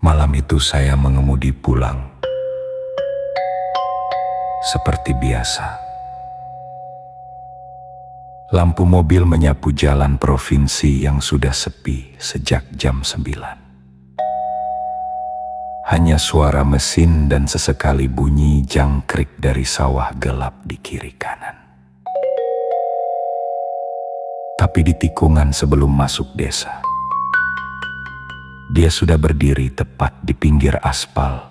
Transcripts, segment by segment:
Malam itu saya mengemudi pulang. Seperti biasa, lampu mobil menyapu jalan provinsi yang sudah sepi sejak jam 9. Hanya suara mesin dan sesekali bunyi jangkrik dari sawah gelap di kiri kanan. Tapi di tikungan sebelum masuk desa, dia sudah berdiri tepat di pinggir aspal.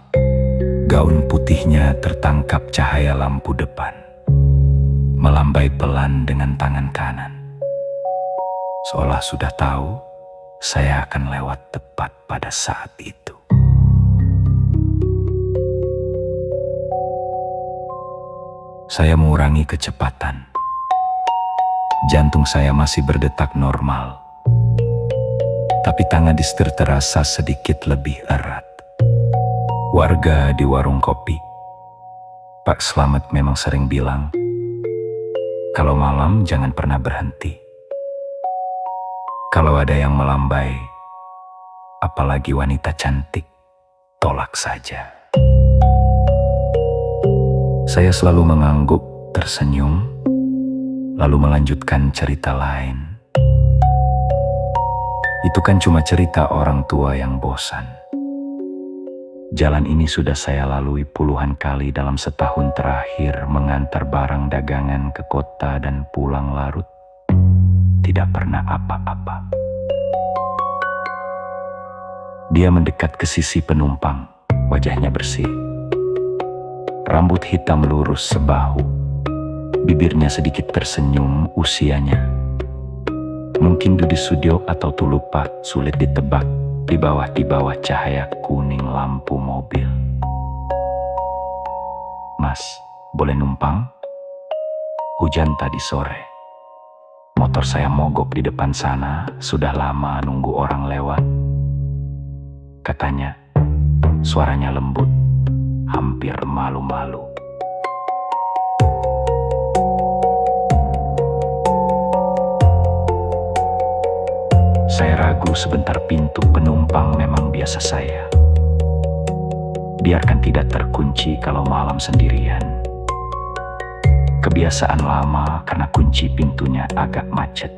Gaun putihnya tertangkap cahaya lampu depan, melambai pelan dengan tangan kanan. Seolah sudah tahu saya akan lewat tepat pada saat itu. Saya mengurangi kecepatan. Jantung saya masih berdetak normal, tapi tangan di setir terasa sedikit lebih erat. Warga di warung kopi, Pak Slamet, memang sering bilang, kalau malam jangan pernah berhenti. Kalau ada yang melambai, apalagi wanita cantik, tolak saja. Saya selalu mengangguk, tersenyum, lalu melanjutkan cerita lain. Itu kan cuma cerita orang tua yang bosan. Jalan ini sudah saya lalui puluhan kali dalam setahun terakhir, mengantar barang dagangan ke kota dan pulang larut. Tidak pernah apa-apa. Dia mendekat ke sisi penumpang, wajahnya bersih. Rambut hitam lurus sebahu, bibirnya sedikit tersenyum, usianya mungkin Dudi Sudyo atau Tulupak, sulit ditebak. Di bawah cahaya kuning lampu mobil. Mas, boleh numpang? Hujan tadi sore. Motor saya mogok di depan sana, sudah lama nunggu orang lewat. Katanya, suaranya lembut, hampir malu-malu. Saya ragu sebentar, pintu penumpang memang biasa saya. Biarkan tidak terkunci kalau malam sendirian. Kebiasaan lama karena kunci pintunya agak macet.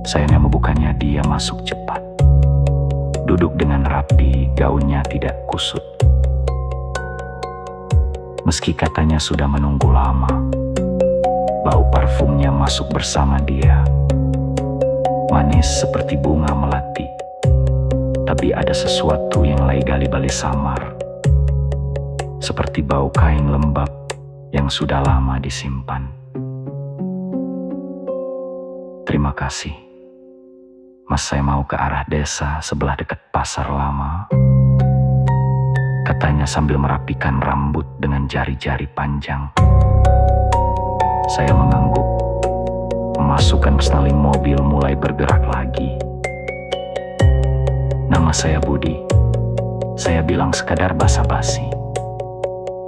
Sayangnya membukanya, dia masuk cepat. Duduk dengan rapi, gaunnya tidak kusut. Meski katanya sudah menunggu lama, bau parfumnya masuk bersama dia. Manis seperti bunga melati, tapi ada sesuatu yang gali-gali samar, seperti bau kain lembab yang sudah lama disimpan. Terima kasih, Mas, saya mau ke arah desa sebelah dekat pasar lama, katanya sambil merapikan rambut dengan jari-jari panjang. Saya mengangguk. Memasukkan persneling mobil mulai bergerak lagi. Nama saya Budi. Saya bilang sekadar basa-basi.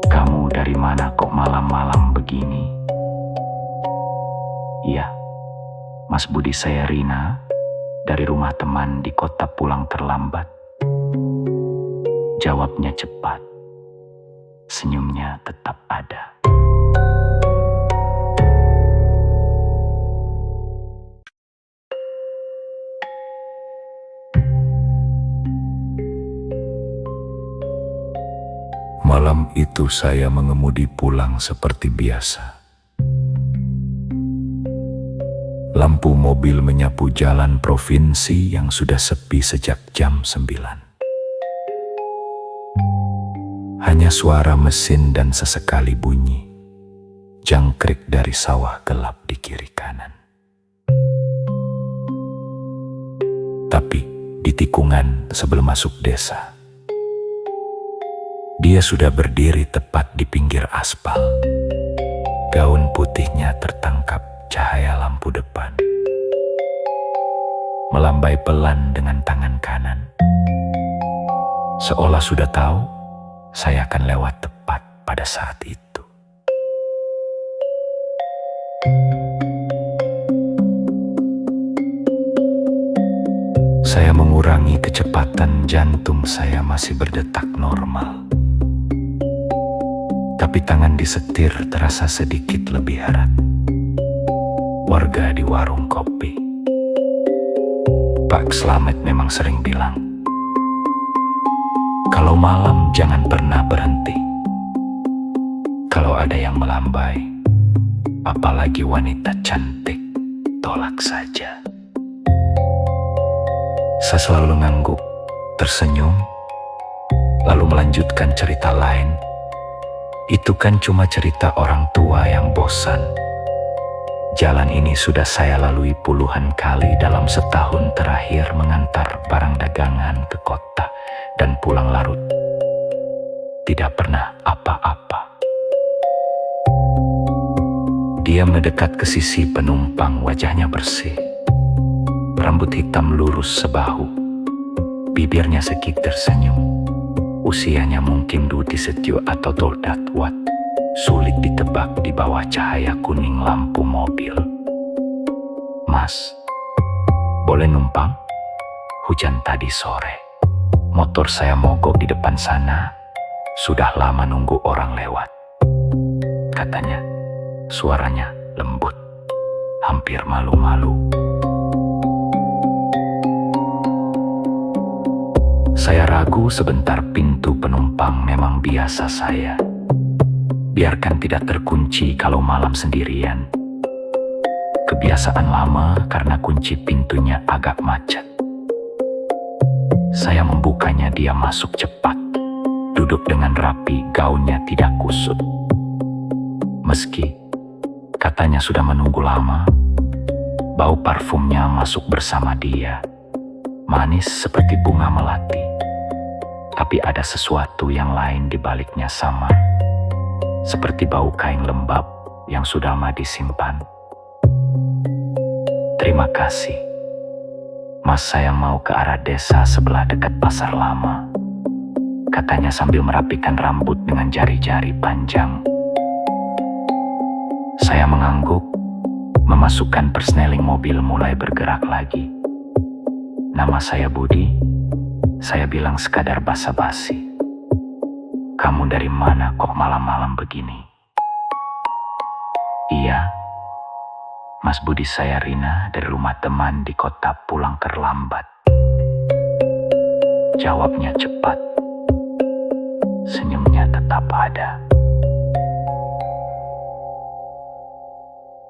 Kamu dari mana kok malam-malam begini? Iya, Mas Budi, saya Rina. Dari rumah teman di kota, pulang terlambat. Jawabnya cepat. Senyumnya tetap ada. Malam itu saya mengemudi pulang seperti biasa. Lampu mobil menyapu jalan provinsi yang sudah sepi sejak jam 9. Hanya suara mesin dan sesekali bunyi jangkrik dari sawah gelap di kiri kanan. Tapi di tikungan sebelum masuk desa, dia sudah berdiri tepat di pinggir aspal. Gaun putihnya tertangkap cahaya lampu depan, melambai pelan dengan tangan kanan. Seolah sudah tahu saya akan lewat tepat pada saat itu. Saya mengurangi kecepatan, jantung saya masih berdetak normal. Tapi tangan di setir terasa sedikit lebih erat. Warga di warung kopi, Pak Slamet, memang sering bilang, kalau malam jangan pernah berhenti. Kalau ada yang melambai, apalagi wanita cantik, tolak saja. Saya selalu ngangguk, tersenyum, lalu melanjutkan cerita lain. Itu kan cuma cerita orang tua yang bosan. Jalan ini sudah saya lalui puluhan kali dalam setahun terakhir, mengantar barang dagangan ke kota dan pulang larut. Tidak pernah apa-apa. Dia mendekat ke sisi penumpang, wajahnya bersih. Rambut hitam lurus sebahu. Bibirnya sekik tersenyum. Usianya mungkin Dudi Setio atau Doldat Wat. Sulit ditebak di bawah cahaya kuning lampu mobil. Mas, boleh numpang? Hujan tadi sore. Motor saya mogok di depan sana. Sudah lama nunggu orang lewat. Katanya, suaranya lembut, hampir malu-malu. Saya ragu sebentar, pintu penumpang memang biasa saya. Biarkan tidak terkunci kalau malam sendirian. Kebiasaan lama karena kunci pintunya agak macet. Saya membukanya, dia masuk cepat. Duduk dengan rapi, gaunnya tidak kusut. Meski katanya sudah menunggu lama, bau parfumnya masuk bersama dia. Manis seperti bunga melati. Tapi ada sesuatu yang lain di baliknya, sama seperti bau kain lembab yang sudah lama disimpan. Terima kasih, Mas, saya mau ke arah desa sebelah dekat pasar lama, katanya sambil merapikan rambut dengan jari-jari panjang. Saya mengangguk, memasukkan persneling mobil, mulai bergerak lagi. Nama saya Budi, saya bilang sekadar basa-basi. Kamu dari mana kok malam-malam begini? Iya, Mas Budi, saya Rina dari rumah teman di kota, pulang terlambat. Jawabnya cepat, senyumnya tetap ada.